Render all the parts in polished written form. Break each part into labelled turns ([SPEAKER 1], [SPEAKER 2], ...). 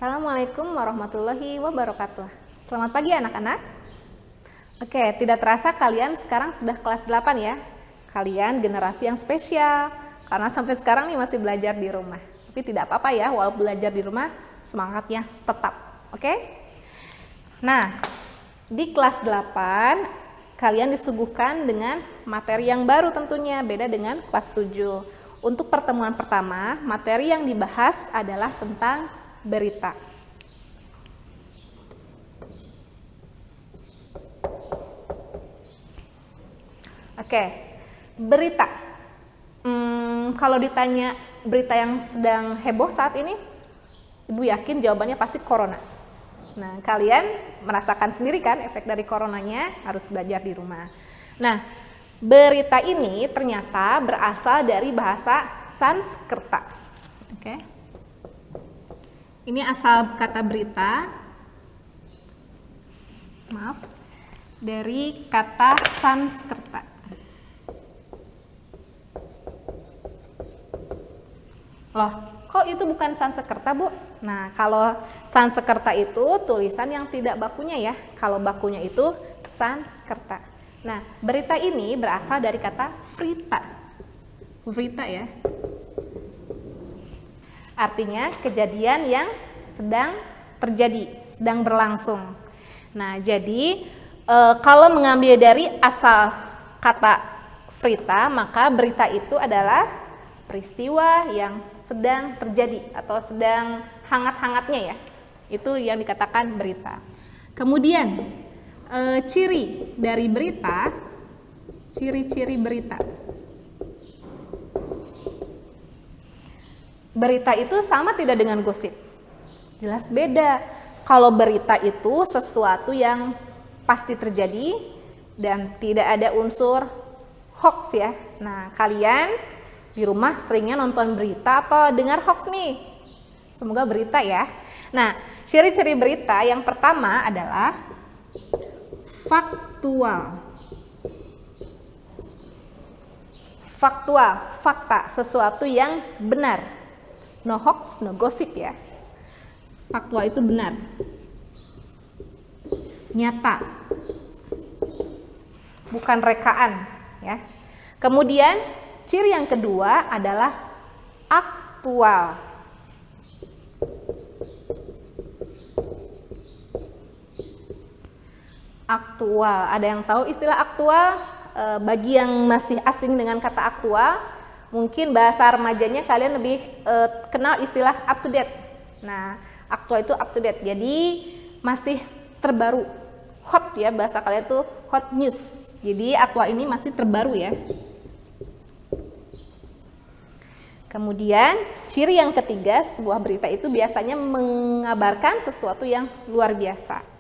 [SPEAKER 1] Assalamualaikum warahmatullahi wabarakatuh. Selamat pagi anak-anak. Oke, tidak terasa kalian sekarang sudah kelas 8 ya. Kalian generasi yang spesial karena sampai sekarang nih masih belajar di rumah. Tapi tidak apa-apa ya, walau belajar di rumah semangatnya tetap. Oke? Nah, di kelas 8 kalian disuguhkan dengan materi yang baru tentunya, beda dengan kelas 7. Untuk pertemuan pertama, materi yang dibahas adalah tentang berita. Oke, berita. Kalau ditanya berita yang sedang heboh saat ini, Ibu yakin jawabannya pasti corona. Nah, kalian merasakan sendiri kan efek dari coronanya, harus belajar di rumah. Nah, berita ini ternyata berasal dari bahasa Sanskerta. Oke. Ini asal kata berita, maaf, dari kata Sanskerta. Loh, kok itu bukan Sanskerta, Bu? Nah, kalau Sanskerta itu tulisan yang tidak bakunya ya. Kalau bakunya itu Sanskerta. Nah, berita ini berasal dari kata vrita. Vrita ya. Artinya kejadian yang sedang terjadi, sedang berlangsung. Nah, jadi kalau mengambil dari asal kata vrita, maka berita itu adalah peristiwa yang sedang terjadi atau sedang hangat-hangatnya ya. Itu yang dikatakan berita. Kemudian ciri dari berita, ciri-ciri berita. Berita itu sama tidak dengan gosip? Jelas beda. Kalau berita itu sesuatu yang pasti terjadi dan tidak ada unsur hoax ya. Nah, kalian di rumah seringnya nonton berita atau dengar hoax nih? Semoga berita ya. Nah, ciri-ciri berita yang pertama adalah faktual. Faktual, fakta, sesuatu yang benar. No hoax, no gossip ya. Faktual itu benar. Nyata. Bukan rekaan ya. Kemudian ciri yang kedua adalah aktual. Aktual. Ada yang tahu istilah aktual? Bagi yang masih asing dengan kata aktual, mungkin bahasa remajanya kalian lebih kenal istilah up to date. Nah, aktual itu up to date. Jadi masih terbaru. Hot ya, bahasa kalian tuh hot news. Jadi aktual ini masih terbaru ya. Kemudian ciri yang ketiga, sebuah berita itu biasanya mengabarkan sesuatu yang luar biasa.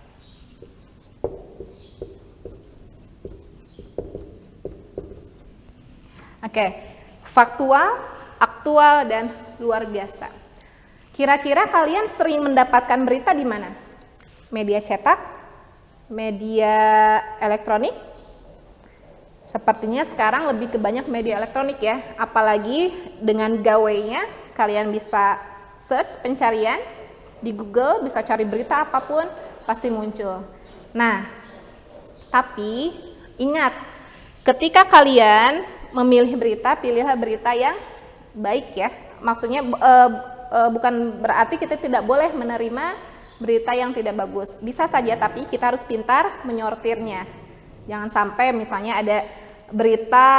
[SPEAKER 1] Oke, faktual, aktual, dan luar biasa. Kira-kira kalian sering mendapatkan berita di mana? Media cetak? Media elektronik? Sepertinya sekarang lebih ke banyak media elektronik ya. Apalagi dengan gawainya, kalian bisa search pencarian di Google, bisa cari berita apapun, pasti muncul. Nah, tapi ingat, ketika kalian memilih berita, pilihlah berita yang baik ya. Maksudnya bukan berarti kita tidak boleh menerima berita yang tidak bagus. Bisa saja, tapi kita harus pintar menyortirnya. Jangan sampai misalnya ada berita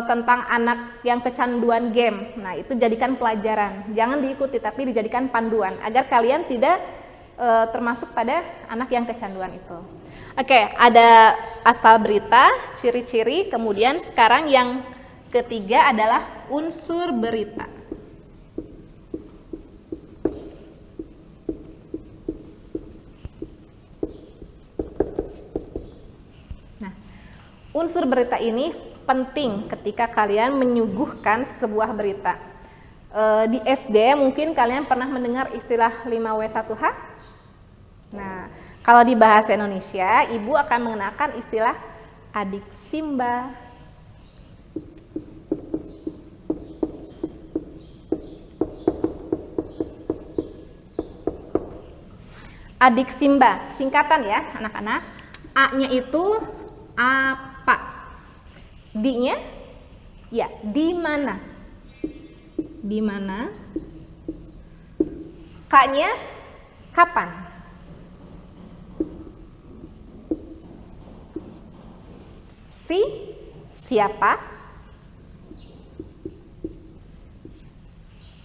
[SPEAKER 1] tentang anak yang kecanduan game. Nah, itu jadikan pelajaran. Jangan diikuti, tapi dijadikan panduan agar kalian tidak termasuk pada anak yang kecanduan itu. Oke, ada asal berita, ciri-ciri, kemudian sekarang yang ketiga adalah unsur berita. Nah, unsur berita ini penting ketika kalian menyuguhkan sebuah berita. Di SD mungkin kalian pernah mendengar istilah 5W1H. Nah, kalau di bahasa Indonesia, Ibu akan mengenakan istilah adik Simba. Adik Simba, singkatan ya anak-anak. A-nya itu apa? D-nya? Ya, di mana? Di mana? K-nya kapan? Si, siapa?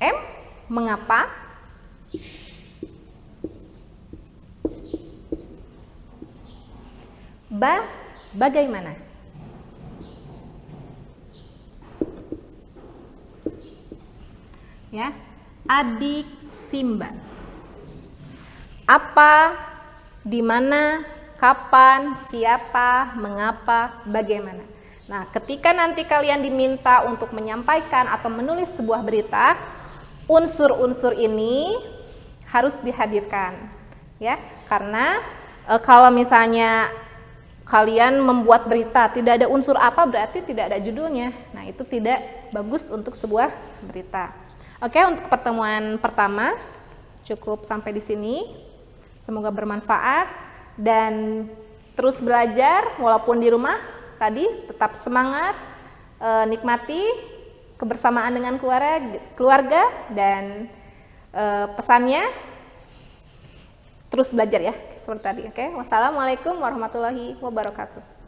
[SPEAKER 1] M, mengapa? Ba, bagaimana? Ya, adik Simba. Apa, di mana, kapan, siapa, mengapa, bagaimana. Nah, ketika nanti kalian diminta untuk menyampaikan atau menulis sebuah berita, unsur-unsur ini harus dihadirkan, ya. Karena kalau misalnya kalian membuat berita tidak ada unsur apa, berarti tidak ada judulnya. Nah, itu tidak bagus untuk sebuah berita. Oke, untuk pertemuan pertama cukup sampai di sini. Semoga bermanfaat dan terus belajar walaupun di rumah tadi, tetap semangat, nikmati kebersamaan dengan keluarga dan pesannya terus belajar ya seperti tadi. Oke, wassalamualaikum warahmatullahi wabarakatuh.